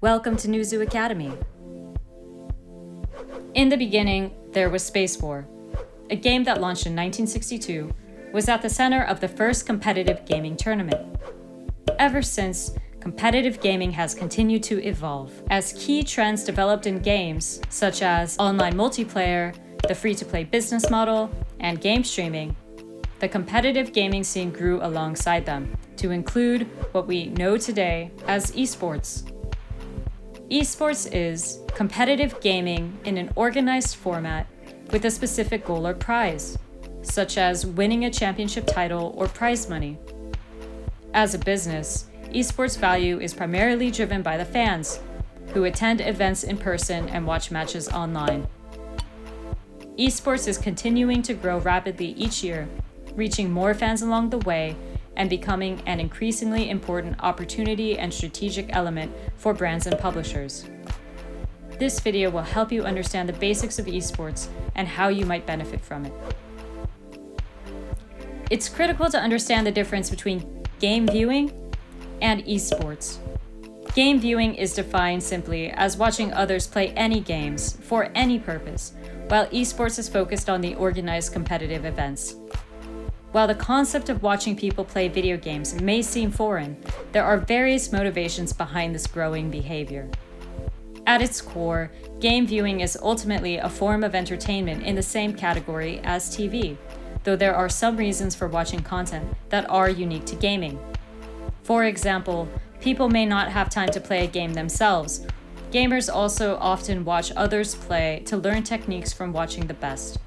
Welcome to Newzoo Academy. In the beginning, there was Space War. A game that launched in 1962 was at the center of the first competitive gaming tournament. Ever since, competitive gaming has continued to evolve. As key trends developed in games, such as online multiplayer, the free-to-play business model, and game streaming, the competitive gaming scene grew alongside them to include what we know today as esports. Esports is competitive gaming in an organized format with a specific goal or prize, such as winning a championship title or prize money. As a business, esports value is primarily driven by the fans, who attend events in person and watch matches online. Esports is continuing to grow rapidly each year, reaching more fans along the way and becoming an increasingly important opportunity and strategic element for brands and publishers. This video will help you understand the basics of esports and how you might benefit from it. It's critical to understand the difference between game viewing and esports. Game viewing is defined simply as watching others play any games for any purpose, while esports is focused on the organized competitive events. While the concept of watching people play video games may seem foreign, there are various motivations behind this growing behavior. At its core, game viewing is ultimately a form of entertainment in the same category as TV, though there are some reasons for watching content that are unique to gaming. For example, people may not have time to play a game themselves. Gamers also often watch others play to learn techniques from watching the best.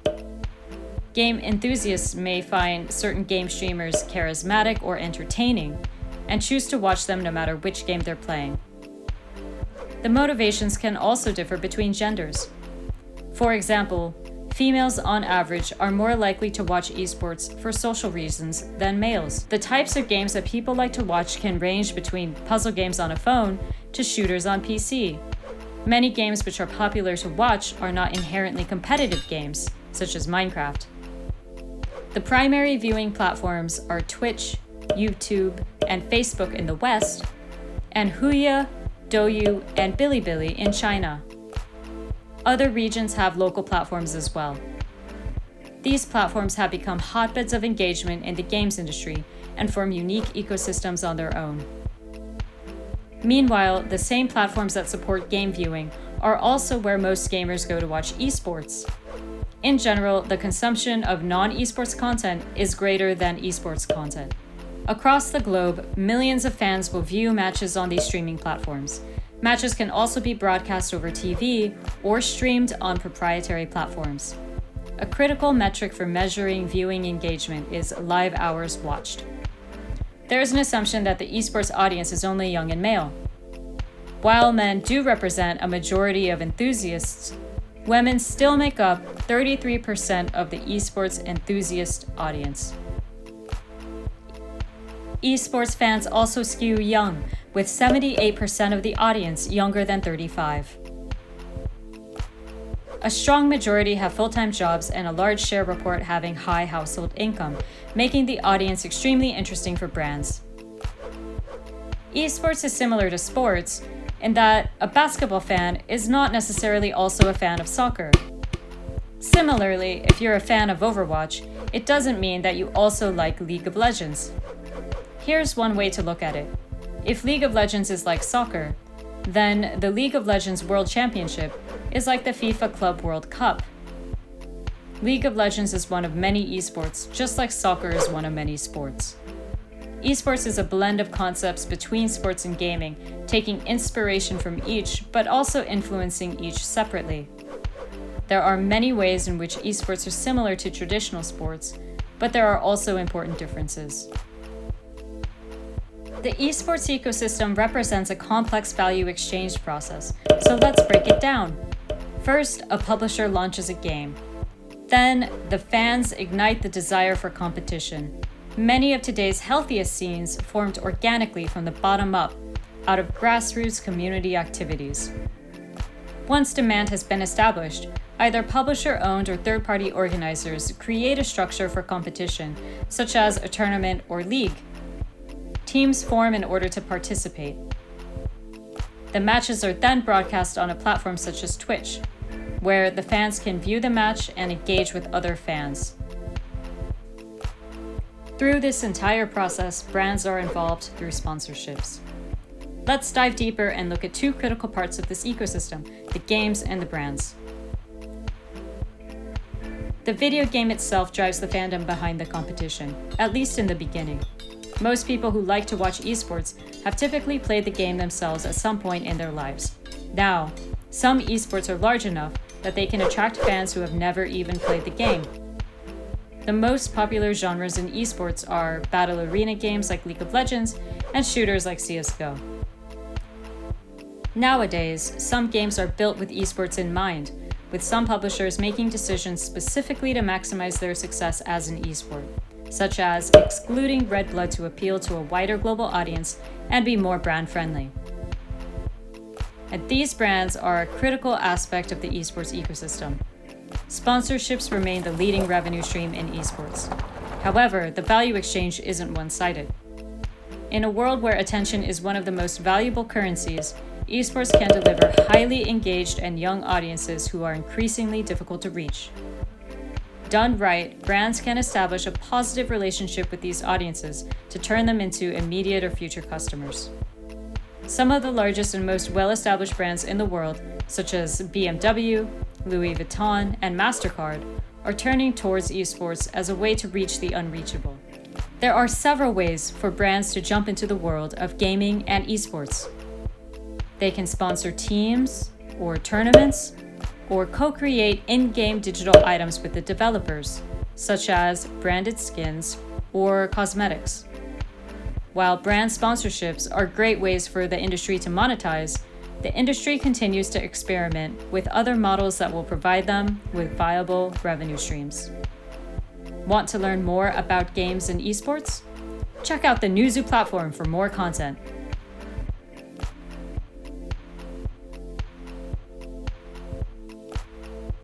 Game enthusiasts may find certain game streamers charismatic or entertaining and choose to watch them no matter which game they're playing. The motivations can also differ between genders. For example, females on average are more likely to watch esports for social reasons than males. The types of games that people like to watch can range between puzzle games on a phone to shooters on PC. Many games which are popular to watch are not inherently competitive games, such as Minecraft. The primary viewing platforms are Twitch, YouTube, and Facebook in the West, and Huya, Douyu, and Bilibili in China. Other regions have local platforms as well. These platforms have become hotbeds of engagement in the games industry and form unique ecosystems on their own. Meanwhile, the same platforms that support game viewing are also where most gamers go to watch esports. In general, the consumption of non-esports content is greater than esports content. Across the globe, millions of fans will view matches on these streaming platforms. Matches can also be broadcast over TV or streamed on proprietary platforms. A critical metric for measuring viewing engagement is live hours watched. There is an assumption that the esports audience is only young and male. While men do represent a majority of enthusiasts, women still make up 33% of the esports enthusiast audience. Esports fans also skew young, with 78% of the audience younger than 35. A strong majority have full-time jobs and a large share report having high household income, making the audience extremely interesting for brands. Esports is similar to sports, in that a basketball fan is not necessarily also a fan of soccer. Similarly, if you're a fan of Overwatch, it doesn't mean that you also like League of Legends. Here's one way to look at it. If League of Legends is like soccer, then the League of Legends World Championship is like the FIFA Club World Cup. League of Legends is one of many esports, just like soccer is one of many sports. Esports is a blend of concepts between sports and gaming, taking inspiration from each, but also influencing each separately. There are many ways in which esports are similar to traditional sports, but there are also important differences. The esports ecosystem represents a complex value exchange process, so let's break it down. First, a publisher launches a game. Then, the fans ignite the desire for competition. Many of today's healthiest scenes formed organically from the bottom up, out of grassroots community activities. Once demand has been established, either publisher-owned or third-party organizers create a structure for competition, such as a tournament or league. Teams form in order to participate. The matches are then broadcast on a platform such as Twitch, where the fans can view the match and engage with other fans. Through this entire process, brands are involved through sponsorships. Let's dive deeper and look at two critical parts of this ecosystem, the games and the brands. The video game itself drives the fandom behind the competition, at least in the beginning. Most people who like to watch esports have typically played the game themselves at some point in their lives. Now, some esports are large enough that they can attract fans who have never even played the game. The most popular genres in esports are battle arena games like League of Legends and shooters like CSGO. Nowadays, some games are built with esports in mind, with some publishers making decisions specifically to maximize their success as an esport, such as excluding red blood to appeal to a wider global audience and be more brand friendly. And these brands are a critical aspect of the esports ecosystem. Sponsorships remain the leading revenue stream in esports. However, the value exchange isn't one-sided. In a world where attention is one of the most valuable currencies, esports can deliver highly engaged and young audiences who are increasingly difficult to reach. Done right, brands can establish a positive relationship with these audiences to turn them into immediate or future customers. Some of the largest and most well-established brands in the world, such as BMW, Louis Vuitton, and MasterCard, are turning towards esports as a way to reach the unreachable. There are several ways for brands to jump into the world of gaming and esports. They can sponsor teams or tournaments, or co-create in-game digital items with the developers, such as branded skins or cosmetics. While brand sponsorships are great ways for the industry to monetize, the industry continues to experiment with other models that will provide them with viable revenue streams. Want to learn more about games and esports? Check out the Newzoo platform for more content.